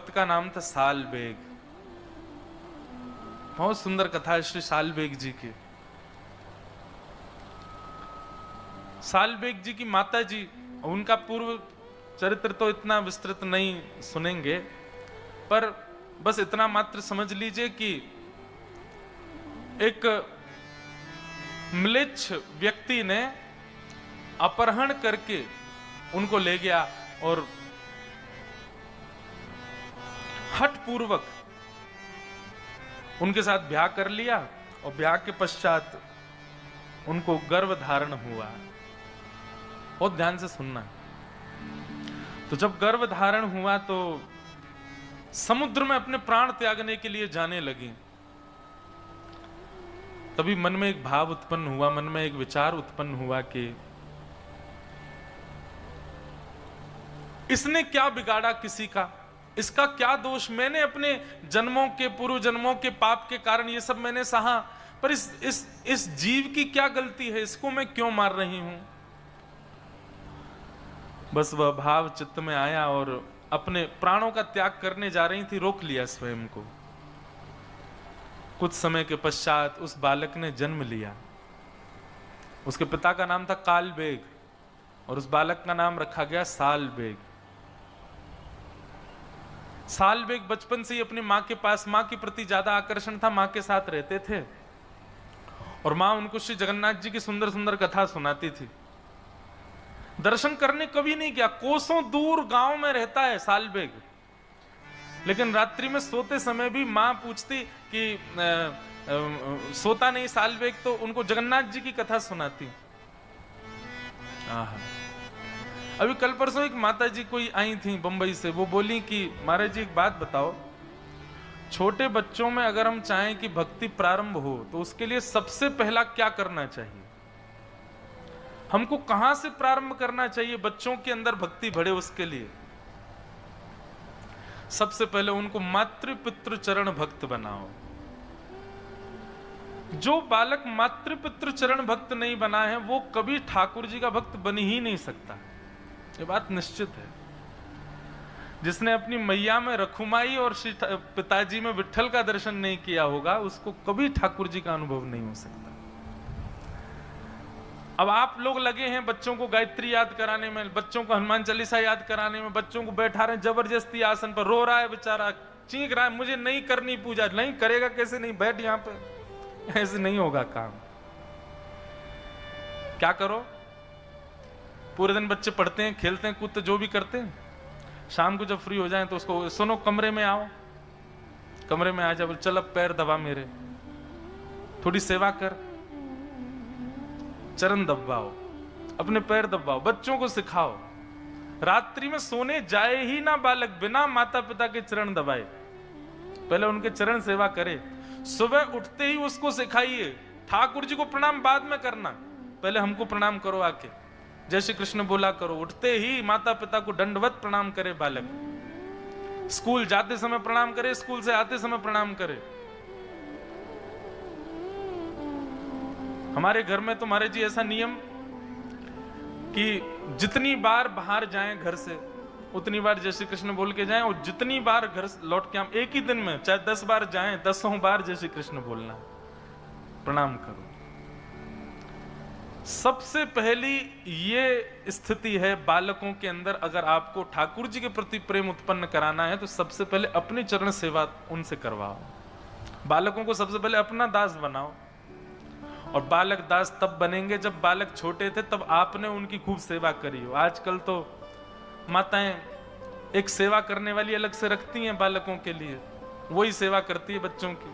भक्त का नाम था साल बेग। बहुत सुंदर कथा है श्री साल बेग जी की। साल बेग जी की माता जी, उनका पूर्व चरित्र तो इतना विस्तृत नहीं सुनेंगे, पर बस इतना मात्र समझ लीजिए कि एक म्लेच्छ व्यक्ति ने अपहरण करके उनको ले गया और हठपूर्वक उनके साथ ब्याह कर लिया, और ब्याह के पश्चात उनको गर्भ धारण हुआ। बहुत ध्यान से सुनना। तो जब गर्भ धारण हुआ तो समुद्र में अपने प्राण त्यागने के लिए जाने लगी। तभी मन में एक भाव उत्पन्न हुआ, मन में एक विचार उत्पन्न हुआ कि इसने क्या बिगाड़ा किसी का, इसका क्या दोष, मैंने अपने जन्मों के पूर्व जन्मों के पाप के कारण ये सब मैंने सहा, पर इस जीव की क्या गलती है, इसको मैं क्यों मार रही हूं। बस वह भाव चित्त में आया और अपने प्राणों का त्याग करने जा रही थी, रोक लिया स्वयं को। कुछ समय के पश्चात उस बालक ने जन्म लिया। उसके पिता का नाम था काल बेग और उस बालक का नाम रखा गया साल बेग। साल बेग बचपन से ही अपनी मां के पास, मां के प्रति ज्यादा आकर्षण था, मां के साथ रहते थे और मां उनको श्री जगन्नाथ जी की सुंदर सुंदर कथा सुनाती थी। दर्शन करने कभी नहीं गया, कोसों दूर गांव में रहता है साल बेग, लेकिन रात्रि में सोते समय भी मां पूछती कि सोता नहीं साल बेग, तो उनको जगन्नाथ जी की कथा सुनाती। अभी कल परसों एक माता जी कोई आई थी बंबई से, वो बोली कि महाराज जी एक बात बताओ, छोटे बच्चों में अगर हम चाहें कि भक्ति प्रारंभ हो तो उसके लिए सबसे पहला क्या करना चाहिए, हमको कहां से प्रारंभ करना चाहिए बच्चों के अंदर भक्ति बढ़े उसके लिए। सबसे पहले उनको मातृ पितृ चरण भक्त बनाओ। जो बालक मातृ पितृ चरण भक्त नहीं बना है वो कभी ठाकुर जी का भक्त बन ही नहीं सकता, ये बात निश्चित है। जिसने अपनी मैया में रखुमाई और श्री पिताजी में विट्ठल का दर्शन नहीं किया होगा उसको कभी ठाकुर जी का अनुभव नहीं हो सकता। अब आप लोग लगे हैं बच्चों को गायत्री याद कराने में, बच्चों को हनुमान चालीसा याद कराने में, बच्चों को बैठा रहे जबरदस्ती आसन पर, रो रहा है बेचारा, चीख रहा है मुझे नहीं करनी पूजा, नहीं करेगा कैसे नहीं, बैठ यहां पे, ऐसे नहीं होगा काम। क्या करो, पूरे दिन बच्चे पढ़ते हैं, खेलते हैं, कूदते, जो भी करते हैं, शाम को जब फ्री हो जाए तो उसको सुनो कमरे में आओ, कमरे में आ जा, चल अब पैर दबा मेरे, थोड़ी सेवा कर, चरण दबाओ, अपने पैर दबाओ, बच्चों को सिखाओ। रात्रि में सोने जाए ही ना बालक बिना माता पिता के चरण दबाए, पहले उनके चरण सेवा करे। सुबह उठते ही उसको सिखाइए, ठाकुर जी को प्रणाम बाद में करना, पहले हमको प्रणाम करो आके, जय श्री कृष्ण बोला करो। उठते ही माता पिता को दंडवत प्रणाम करे बालक, स्कूल जाते समय प्रणाम करे, स्कूल से आते समय प्रणाम करे। हमारे घर में तो महाराज जी ऐसा नियम कि जितनी बार बाहर जाएं घर से उतनी बार जय श्री कृष्ण बोल के जाएं, और जितनी बार घर लौट के हम एक ही दिन में चाहे 10 बार जाएं, 10 बार जय श्री कृष्ण बोलना है, प्रणाम करो। सबसे पहली ये स्थिति है बालकों के अंदर, अगर आपको ठाकुर जी के प्रति प्रेम उत्पन्न कराना है तो सबसे पहले अपनी चरण सेवा उनसे करवाओ। बालकों को सबसे पहले अपना दास बनाओ, और बालक दास तब बनेंगे जब बालक छोटे थे तब आपने उनकी खूब सेवा करी हो। आजकल तो माताएं एक सेवा करने वाली अलग से रखती हैं बालकों के लिए, वही सेवा करती है बच्चों की।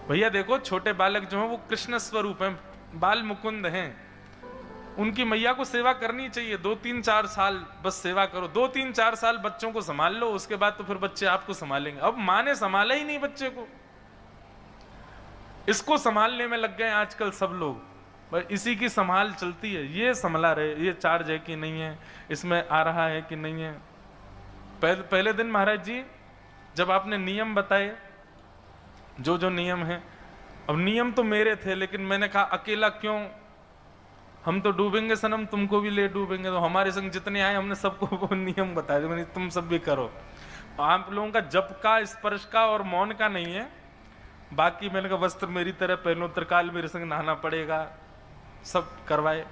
भैया देखो, छोटे बालक जो हैं वो कृष्ण स्वरूप हैं, बाल मुकुंद हैं, उनकी मैया को सेवा करनी चाहिए। 2-3-4 साल बस सेवा करो, 2-3-4 साल बच्चों को संभाल लो, उसके बाद तो फिर बच्चे आपको संभालेंगे। अब माँ ने संभाला ही नहीं बच्चे को, इसको संभालने में लग गए आजकल सब लोग, बस इसी की संभाल चलती है, ये संभला रहे, ये चार्ज है कि नहीं है, इसमें आ रहा है कि नहीं है। पहले दिन महाराज जी जब आपने नियम बताए, जो जो नियम है, अब नियम तो मेरे थे लेकिन मैंने कहा अकेला क्यों, हम तो डूबेंगे सनम, तुमको भी ले डूबेंगे, तो हमारे संग जितने आए हमने सबको वो नियम बताए, मैंने तुम सब भी करो। आप लोगों का जप का, स्पर्श का और मौन का नहीं है। बाकी मैंने कहा वस्त्र मेरी तरह पहनो, त्रिकाल मेरे संग नहाना पड़ेगा, सब करवाए।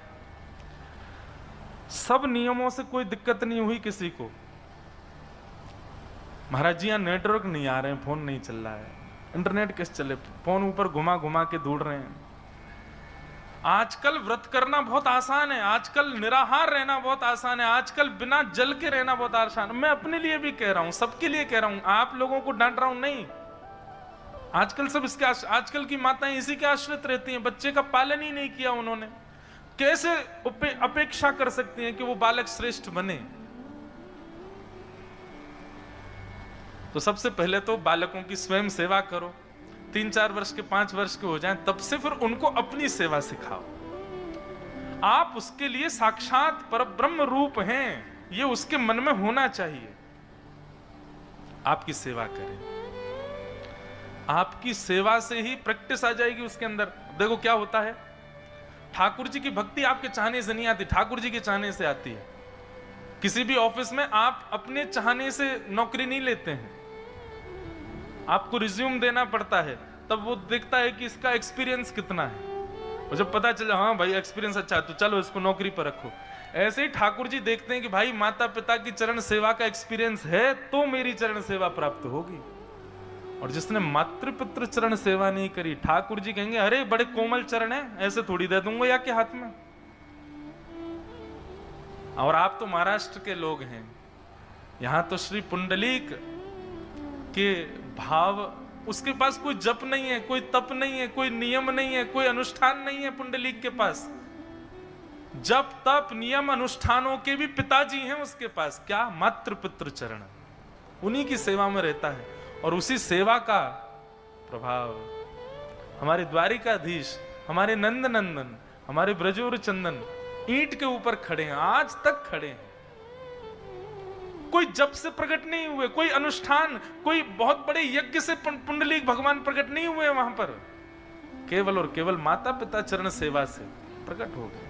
सब नियमों से कोई दिक्कत नहीं हुई किसी को। महाराज जी यहाँ नेटवर्क नहीं आ रहे हैं, फोन नहीं चल रहा है, इंटरनेट कैसे चले, फोन ऊपर घुमा घुमा के ढूंढ रहे हैं। आजकल व्रत करना बहुत आसान है, आजकल निराहार रहना बहुत आसान है, आजकल बिना जल के रहना बहुत आसान है। मैं अपने लिए भी कह रहा हूं, सबके लिए कह रहा हूं, आप लोगों को डांट रहा हूं नहीं। आजकल सब इसके आजकल की माताएं इसी के आश्रित रहती हैं, बच्चे का पालन ही नहीं किया उन्होंने, कैसे अपेक्षा कर सकती हैं कि वो बालक श्रेष्ठ बने। तो सबसे पहले तो बालकों की स्वयं सेवा करो, 3-4 वर्ष के 5 वर्ष के हो जाएं, तब से फिर उनको अपनी सेवा सिखाओ। आप उसके लिए साक्षात परब्रह्म रूप हैं, ये उसके मन में होना चाहिए। आपकी सेवा करें, आपकी सेवा से ही प्रैक्टिस आ जाएगी उसके अंदर। देखो क्या होता है, ठाकुर जी की भक्ति आपके चाहने से नहीं आती, ठाकुर जी के चाहने से आती है। किसी भी ऑफिस में आप अपने चाहने से नौकरी नहीं लेते हैं, आपको रिज्यूम देना पड़ता है, तब वो देखता है कि इसका एक्सपीरियंस कितना है, और जब पता चला हाँ भाई एक्सपीरियंस अच्छा है तो चलो इसको नौकरी पर रखो। ऐसे ही ठाकुर जी देखते हैं कि भाई माता पिता की चरण सेवा का एक्सपीरियंस है तो मेरी चरण सेवा प्राप्त होगी। और जिसने मातृपितृ चरण सेवा नहीं करी, ठाकुर जी कहेंगे अरे बड़े कोमल चरण है, ऐसे थोड़ी दे दूंगा या के हाथ में। और आप तो महाराष्ट्र के लोग हैं, यहां तो श्री पुंडलीक के भाव, उसके पास कोई जप नहीं है, कोई तप नहीं है, कोई नियम नहीं है, कोई अनुष्ठान नहीं है। पुंडलीक के पास जप तप नियम अनुष्ठानों के भी पिताजी हैं उसके पास, क्या मातृ पितृ चरण, उन्हीं की सेवा में रहता है। और उसी सेवा का प्रभाव हमारे द्वारिकाधीश, हमारे नंद नंदन, हमारे ब्रजोर चंदन ईंट के ऊपर खड़े हैं, आज तक खड़े हैं। कोई जप से प्रकट नहीं हुए, कोई अनुष्ठान, कोई बहुत बड़े यज्ञ से पुंडलीक भगवान प्रकट नहीं हुए वहां पर, केवल और केवल माता पिता चरण सेवा से प्रकट हो गए।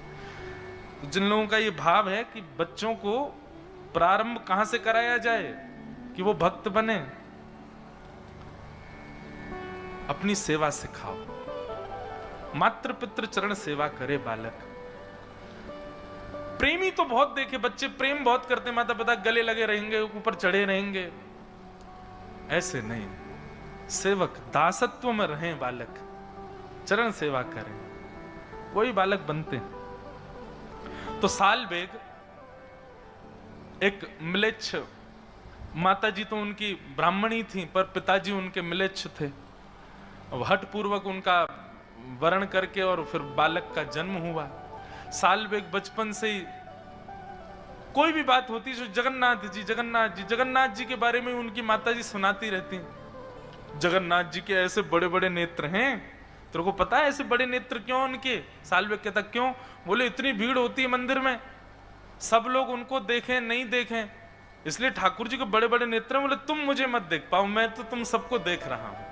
तो जिन लोगों का ये भाव है कि बच्चों को प्रारंभ कहां से कराया जाए कि वो भक्त बने, अपनी सेवा सिखाओ, मातृ पितृ चरण सेवा करे बालक। प्रेमी तो बहुत देखे बच्चे, प्रेम बहुत करते, माता पिता गले लगे रहेंगे, ऊपर चढ़े रहेंगे, ऐसे नहीं। सेवक दासत्व में रहें, बालक चरण सेवा करें, वही बालक बनते हैं। तो साल बेग एक म्लेच्छ, माता जी तो उनकी ब्राह्मणी थी पर पिताजी उनके म्लेच्छ थे। हठ पूर्वक उनका वरण करके और फिर बालक का जन्म हुआ। साल बेग बचपन से ही कोई भी बात होती जो जगन्नाथ जी के बारे में उनकी माता जी सुनाती रहती। जगन्नाथ जी के ऐसे बड़े बड़े नेत्र हैं, तेरे को पता है ऐसे बड़े नेत्र क्यों उनके? साल बेग कहता क्यों? बोले इतनी भीड़ होती है मंदिर में, सब लोग उनको देखें नहीं देखें, इसलिए ठाकुर जी के बड़े बड़े नेत्र हैं। बोले तुम मुझे मत देख पाओ, मैं तो तुम सबको देख रहा हूं।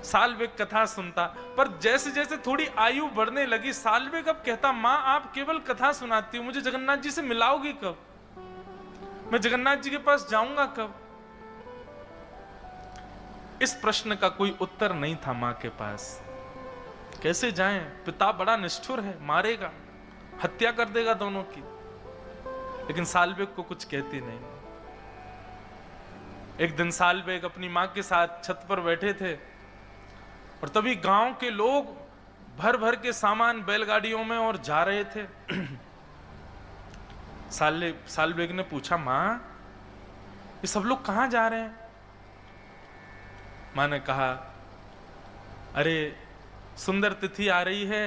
सालबेग कथा सुनता, पर जैसे जैसे थोड़ी आयु बढ़ने लगी, सालबेग अब कहता माँ आप केवल कथा सुनाती हो, मुझे जगन्नाथ जी से मिलाओगी कब? मैं जगन्नाथ जी के पास जाऊंगा कब? इस प्रश्न का कोई उत्तर नहीं था मां के पास। कैसे जाएं? पिता बड़ा निष्ठुर है, मारेगा, हत्या कर देगा दोनों की। लेकिन सालबेग को कुछ कहती नहीं। एक दिन सालबेग अपनी मां के साथ छत पर बैठे थे और तभी गांव के लोग भर भर के सामान बैलगाड़ियों में और जा रहे थे। सालबेग ने पूछा मां ये सब लोग कहां जा रहे हैं? मां ने कहा अरे सुंदर तिथि आ रही है,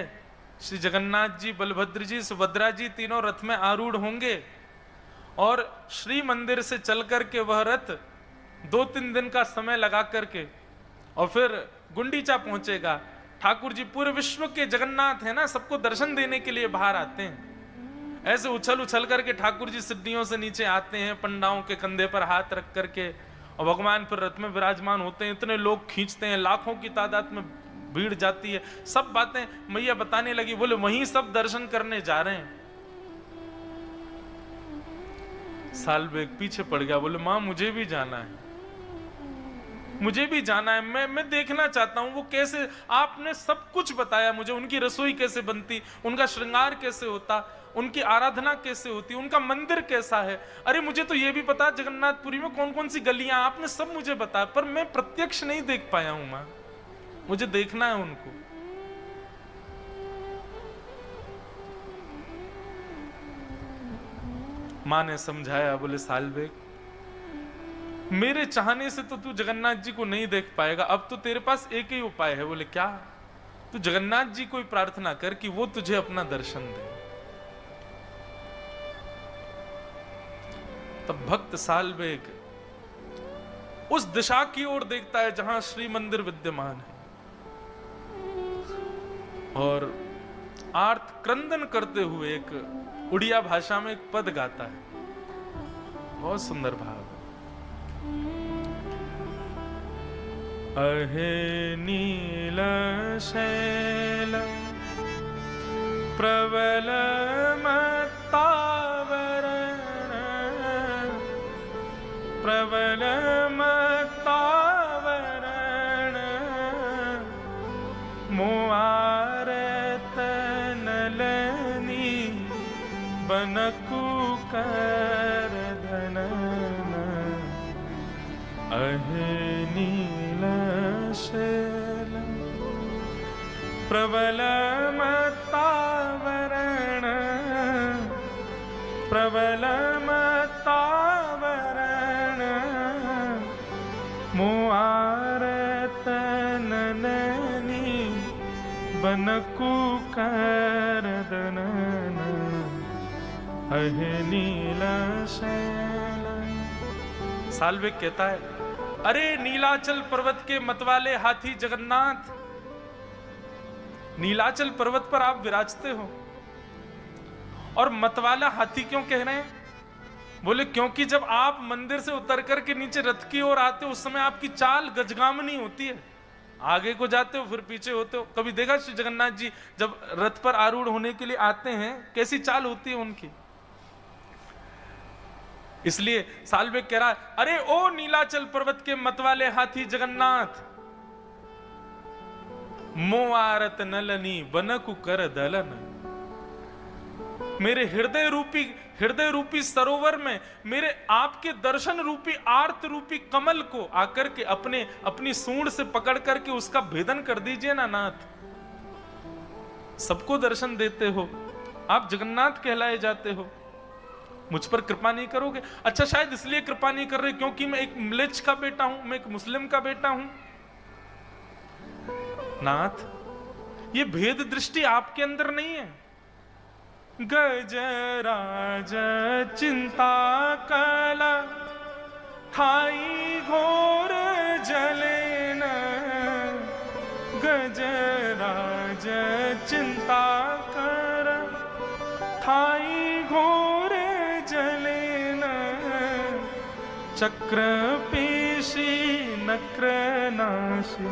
श्री जगन्नाथ जी, बलभद्र जी, सुभद्रा जी तीनों रथ में आरूढ़ होंगे और श्री मंदिर से चल करके वह रथ 2-3 दिन का समय लगा करके और फिर गुंडीचा पहुंचेगा। ठाकुर जी पूरे विश्व के जगन्नाथ है ना, सबको दर्शन देने के लिए बाहर आते हैं। ऐसे उछल उछल करके ठाकुर जी सीढ़ियों से नीचे आते हैं, पंडाओं के कंधे पर हाथ रख करके, और भगवान फिर रथ में विराजमान होते हैं। इतने लोग खींचते हैं, लाखों की तादाद में भीड़ जाती है। सब बातें मैया बताने लगी। बोले वहीं सब दर्शन करने जा रहे हैं। साल्वेग पीछे पड़ गया, बोले माँ मुझे भी जाना है, मुझे भी जाना है, मैं देखना चाहता हूं वो कैसे, आपने सब कुछ बताया मुझे, उनकी रसोई कैसे बनती, उनका श्रृंगार कैसे होता, उनकी आराधना कैसे होती, उनका मंदिर कैसा है। अरे मुझे तो ये भी पता जगन्नाथपुरी में कौन कौन सी गलियां, आपने सब मुझे बताया, पर मैं प्रत्यक्ष नहीं देख पाया हूं मां, मुझे देखना है उनको। मां ने समझाया, बोले साल्वेग मेरे चाहने से तो तू जगन्नाथ जी को नहीं देख पाएगा, अब तो तेरे पास एक ही उपाय है। बोले क्या? तू जगन्नाथ जी को ही प्रार्थना कर कि वो तुझे अपना दर्शन दे। तब भक्त साल्वेग उस दिशा की ओर देखता है जहां श्री मंदिर विद्यमान है, और आर्त क्रंदन करते हुए एक उड़िया भाषा में एक पद गाता है, बहुत सुंदर भाव है। अहे नील शैल प्रबल मत्तावरण, प्रबल मत्तावरण, मुआरत नलनी बनकु कर धनन। अहे नील शैल प्रबल मत्तावरण, प्रबल मत्तावरण, मुआरत नलनी बनकु कर धनन। अहे नील शैल। साल्वेग कहता है, अरे नीलाचल पर्वत के मतवाले हाथी जगन्नाथ, नीलाचल पर्वत पर आप विराजते हो, और मतवाला हाथी क्यों कह रहे हैं? बोले क्योंकि जब आप मंदिर से उतर करके नीचे रथ की ओर आते हो, उस समय आपकी चाल गजगामनी होती है, आगे को जाते हो फिर पीछे होते हो। कभी देखा श्री जगन्नाथ जी जब रथ पर आरूढ़ होने के लिए आते हैं, कैसी चाल होती है उनकी? इसलिए साल्वेग कह रहा है, अरे ओ नीलाचल पर्वत के मतवाले हाथी जगन्नाथ, मोआरत नलनी बनकु कर दलन। मेरे हृदय रूपी सरोवर में मेरे आपके दर्शन रूपी आर्त रूपी कमल को आकर के अपनी सूंड से पकड़ करके उसका भेदन कर दीजिए ना नाथ। सबको दर्शन देते हो, आप जगन्नाथ कहलाए जाते हो, मुझ पर कृपा नहीं करोगे? अच्छा शायद इसलिए कृपा नहीं कर रहे क्योंकि मैं एक म्लेच्छ का बेटा हूं, मैं एक मुस्लिम का बेटा हूं। नाथ, ये भेद दृष्टि आपके अंदर नहीं है। गजराज चिंता कला थाई घोर जलेन, गजराज चिंता कर थाई घोर जलेन, चक्र पेशी नक्र नाशी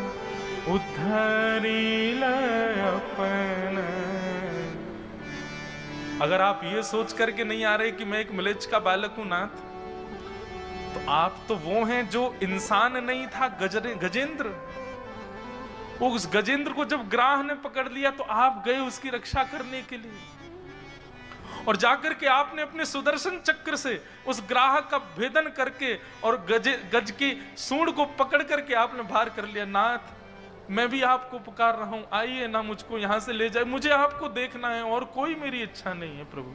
उद्धरी अपन। अगर आप ये सोच करके नहीं आ रहे कि मैं एक म्लेच्छ का बालक हूं नाथ, तो आप तो वो हैं जो इंसान नहीं था, गजेंद्र। वो उस गजेंद्र को जब ग्राह ने पकड़ लिया तो आप गए उसकी रक्षा करने के लिए, और जाकर के आपने अपने सुदर्शन चक्र से उस ग्राह का भेदन करके और गज की सूंड को पकड़ करके आपने भार कर लिया। नाथ, मैं भी आपको पुकार रहा हूं, आइए ना, मुझको यहां से ले जाए, मुझे आपको देखना है और कोई मेरी इच्छा नहीं है प्रभु।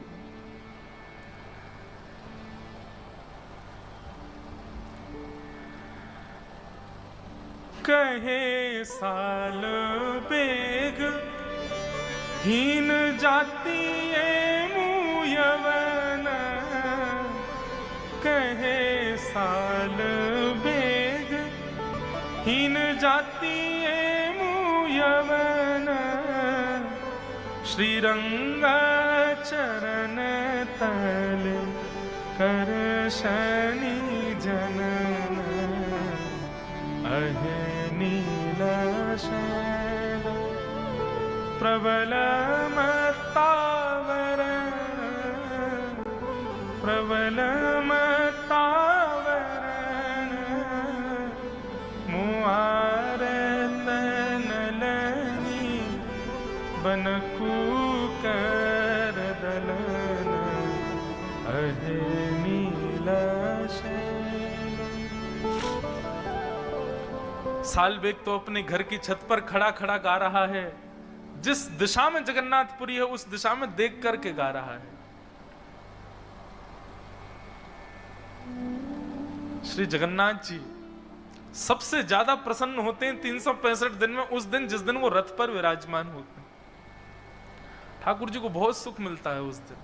कहे साल्वेग हीन जाति यवन, कहे साल्वेग हीन जाति यवन, श्रीरंग चरण तल कर शनि जनन। अहे नील शैल प्रबल मत्तावरण, प्रबल धवल मतावरण मुआर तनलनी बनकू कर दलन अहे नीला शैल। सालबेग तो अपने घर की छत पर खड़ा खड़ा गा रहा है, जिस दिशा में जगन्नाथपुरी है उस दिशा में देख करके गा रहा है। श्री जगन्नाथ जी सबसे ज्यादा प्रसन्न होते हैं 365 दिन में, उस दिन जिस दिन वो रथ पर विराजमान होते हैं। ठाकुर जी को बहुत सुख मिलता है उस दिन।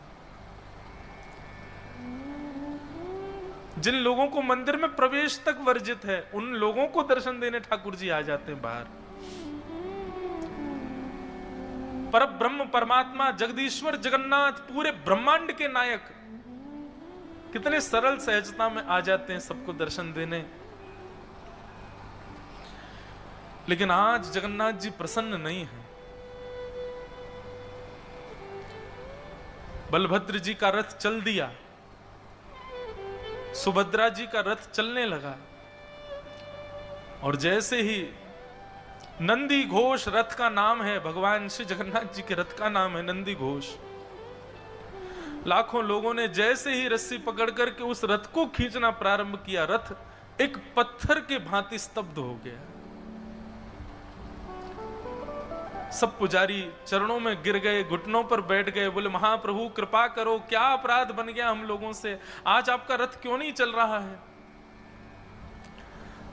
जिन लोगों को मंदिर में प्रवेश तक वर्जित है, उन लोगों को दर्शन देने ठाकुर जी आ जाते हैं बाहर। पर ब्रह्म परमात्मा जगदीश्वर जगन्नाथ पूरे ब्रह्मांड के नायक कितने सरल सहजता में आ जाते हैं सबको दर्शन देने। लेकिन आज जगन्नाथ जी प्रसन्न नहीं है। बलभद्र जी का रथ चल दिया, सुभद्रा जी का रथ चलने लगा, और जैसे ही नंदी घोष रथ का नाम है, भगवान श्री जगन्नाथ जी के रथ का नाम है नंदी घोष। लाखों लोगों ने जैसे ही रस्सी पकड़ करके उस रथ को खींचना प्रारंभ किया, रथ एक पत्थर के भांति स्तब्ध हो गया। सब पुजारी चरणों में गिर गए, घुटनों पर बैठ गए, बोले महाप्रभु कृपा करो, क्या अपराध बन गया हम लोगों से, आज आपका रथ क्यों नहीं चल रहा है।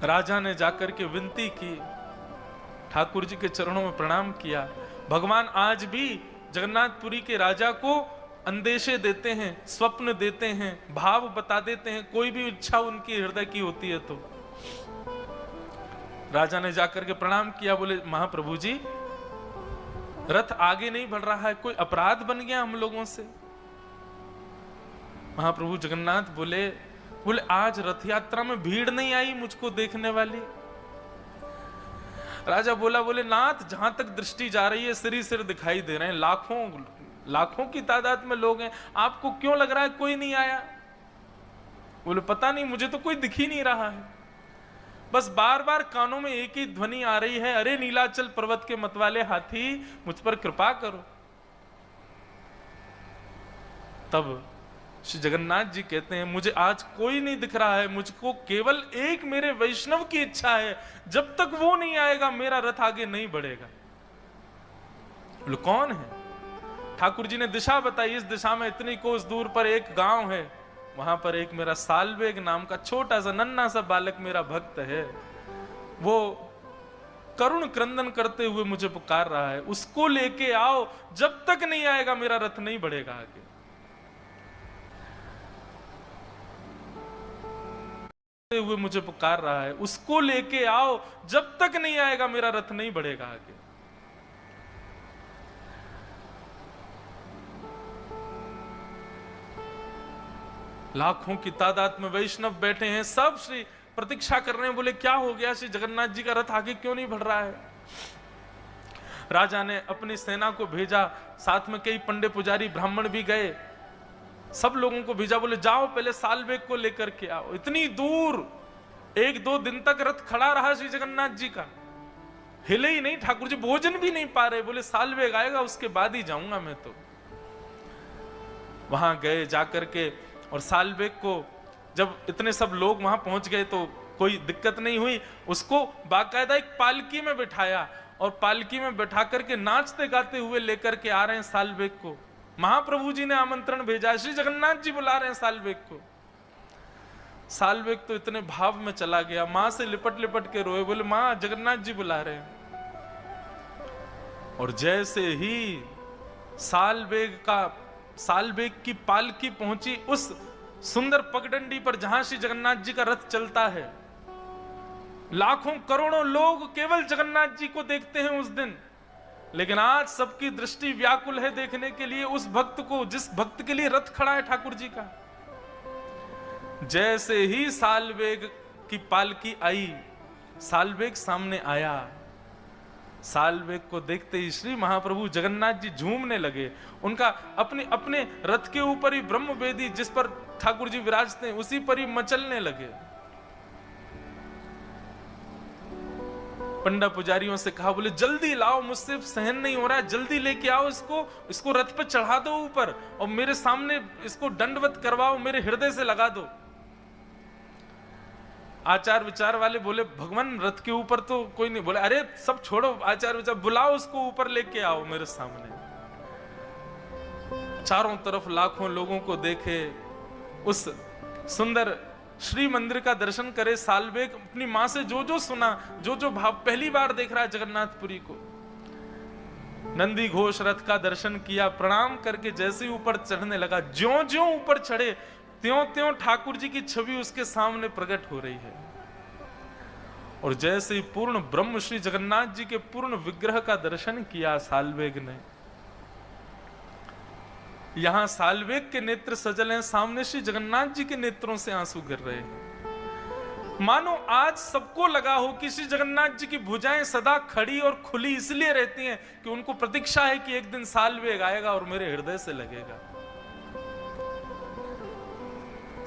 राजा ने जाकर के विनती की, ठाकुर जी के चरणों में प्रणाम किया। भगवान आज भी जगन्नाथपुरी के राजा को अंदेशे देते हैं, स्वप्न देते हैं, भाव बता देते हैं, कोई भी इच्छा उनकी हृदय की होती है तो। राजा ने जाकर के प्रणाम किया, बोले महाप्रभु जी रथ आगे नहीं बढ़ रहा है, कोई अपराध बन गया हम लोगों से। महाप्रभु जगन्नाथ बोले आज रथ यात्रा में भीड़ नहीं आई मुझको देखने वाली। राजा बोले नाथ जहां तक दृष्टि जा रही है सिर ही सिर दिखाई दे रहे हैं, लाखों की तादाद में लोग हैं, आपको क्यों लग रहा है कोई नहीं आया। बोले पता नहीं, मुझे तो कोई दिख ही नहीं रहा है, बस बार बार कानों में एक ही ध्वनि आ रही है, अरे नीलाचल पर्वत के मतवाले हाथी मुझ पर कृपा करो। तब श्री जगन्नाथ जी कहते हैं मुझे आज कोई नहीं दिख रहा है, मुझको केवल एक मेरे वैष्णव की इच्छा है, जब तक वो नहीं आएगा मेरा रथ आगे नहीं बढ़ेगा। बोले कौन है। ठाकुर जी ने दिशा बताई, इस दिशा में इतनी कोस दूर पर एक गांव है, वहां पर एक मेरा सालबेग नाम का छोटा सा नन्हा सा बालक मेरा भक्त है, वो करुण क्रंदन करते हुए मुझे पुकार रहा है, उसको लेके आओ, जब तक नहीं आएगा मेरा रथ नहीं बढ़ेगा आगे। हुए मुझे पुकार रहा है, उसको लेके आओ, जब तक नहीं आएगा मेरा रथ नहीं बढ़ेगा आगे। लाखों की तादाद में वैष्णव बैठे हैं, सब श्री प्रतीक्षा कर रहे हैं, बोले क्या हो गया, श्री जगन्नाथ जी का रथ आगे क्यों नहीं बढ़ रहा है। राजा ने अपनी सेना को भेजा, साथ में कई पंडे पुजारी ब्राह्मण भी गए, सब लोगों को भेजा, बोले जाओ पहले सालबेग को लेकर के आओ। इतनी दूर 1-2 दिन तक रथ खड़ा रहा श्री जगन्नाथ जी का, हिले ही नहीं, ठाकुर जी भोजन भी नहीं पा रहे, बोले सालबेग आएगा उसके बाद ही जाऊंगा मैं तो। वहां गए जाकर के, और सालबेग को जब इतने सब लोग वहां पहुंच गए तो कोई दिक्कत नहीं हुई, उसको बाकायदा एक पालकी में बिठाया, और पालकी में बैठा करके नाचते गाते हुए लेकर के आ रहे हैं सालबेग को। महाप्रभु जी ने आमंत्रण भेजा, श्री जगन्नाथ जी बुला रहे हैं सालबेग को। सालबेग तो इतने भाव में चला गया, मां से लिपट लिपट के रोए, बोले मां जगन्नाथ जी बुला रहे हैं। और जैसे ही सालबेग की पालकी पहुंची उस सुंदर पगडंडी पर जहां श्री जगन्नाथ जी का रथ चलता है, लाखों करोड़ों लोग केवल जगन्नाथ जी को देखते हैं उस दिन, लेकिन आज सबकी दृष्टि व्याकुल है देखने के लिए उस भक्त को, जिस भक्त के लिए रथ खड़ा है ठाकुर जी का। जैसे ही सालबेग की पालकी आई, सालबेग सामने आया, सालबेग को देखते ही श्री महाप्रभु जगन्नाथ जी झूमने लगे। उनका अपने रथ के ऊपर ही ब्रह्म वेदी, जिस पर ठाकुर जी विराजते हैं उसी पर ही मचलने लगे। पंडा पुजारियों से कहा, बोले जल्दी लाओ, मुझसे सहन नहीं हो रहा है, जल्दी लेके आओ इसको रथ पे चढ़ा दो ऊपर और मेरे सामने इसको दंडवत करवाओ, मेरे हृदय से लगा दो। आचार विचार वाले बोले, भगवान रथ के ऊपर तो कोई नहीं। बोले अरे सब छोड़ो आचार विचार, बुलाओ उसको ऊपर लेके आओ मेरे सामने। चारों तरफ लाखों लोगों को देखे, उस सुंदर श्री मंदिर का दर्शन करे। सालबेग अपनी मां से जो जो सुना, जो जो भाव, पहली बार देख रहा है जगन्नाथपुरी को। नंदी घोष रथ का दर्शन किया, प्रणाम करके जैसे ही ऊपर चढ़ने लगा, ज्यों ज्यों ऊपर चढ़े त्यों त्यों ठाकुर जी की छवि उसके सामने प्रकट हो रही है। और जैसे ही पूर्ण ब्रह्म श्री जगन्नाथ जी के पूर्ण विग्रह का दर्शन किया सालवेग ने, यहां सालवेग के नेत्र सजल हैं, सामने श्री जगन्नाथ जी के नेत्रों से आंसू गिर रहे हैं। मानो आज सबको लगा हो कि श्री जगन्नाथ जी की भुजाएं सदा खड़ी और खुली इसलिए रहती हैं कि उनको प्रतीक्षा है कि एक दिन सालवेग आएगा और मेरे हृदय से लगेगा।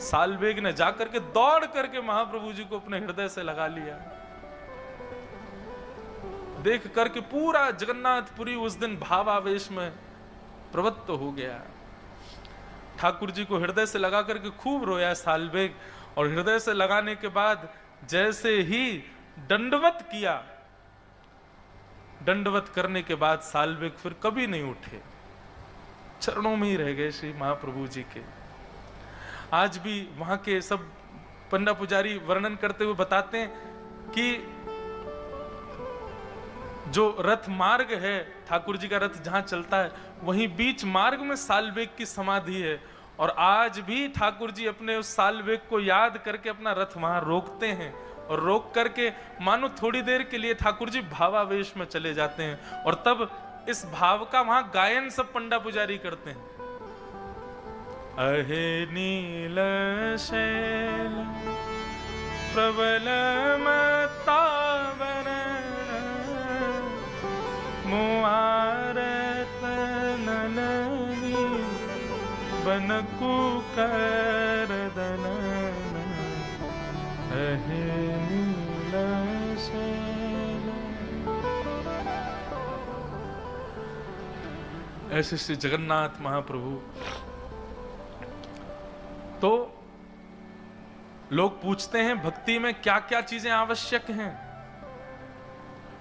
सालवेग ने जाकर के दौड़ करके महाप्रभु जी को अपने हृदय से लगा लिया। देख करके पूरा जगन्नाथपुरी उस दिन भावावेश में प्रवृत्त हो गया। ठाकुर जी को हृदय से लगा करके खूब रोया सालवेग, और हृदय से लगाने के बाद जैसे ही दंडवत किया, दंडवत करने के बाद सालवेग फिर कभी नहीं उठे, चरणों में ही रह गए श्री महाप्रभु जी के। आज भी वहां के सब पंडा पुजारी वर्णन करते हुए बताते हैं कि जो रथ मार्ग है, ठाकुर जी का रथ जहां चलता है, वहीं बीच मार्ग में सालवेग की समाधि है। और आज भी ठाकुर जी अपने उस सालवेग को याद करके अपना रथ वहां रोकते हैं, और रोक करके मानो थोड़ी देर के लिए ठाकुर जी भावावेश में चले जाते हैं, और तब इस भाव का वहां गायन सब पंडा पुजारी करते हैं। अहे नील शैल प्रबल मतावरण मुआरत नननी बनकु करदन अहे नील शैल। ऐसे श्री जगन्नाथ महाप्रभु। तो लोग पूछते हैं भक्ति में क्या क्या चीजें आवश्यक हैं।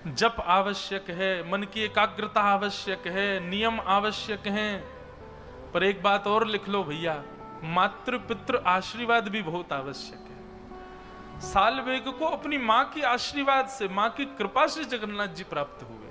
जप आवश्यक है, मन की एकाग्रता आवश्यक है, नियम आवश्यक हैं, पर एक बात और लिख लो भैया, मातृ पितृ आशीर्वाद भी बहुत आवश्यक है। सालवेग को अपनी मां की आशीर्वाद से, मां की कृपा से जगन्नाथ जी प्राप्त हुए।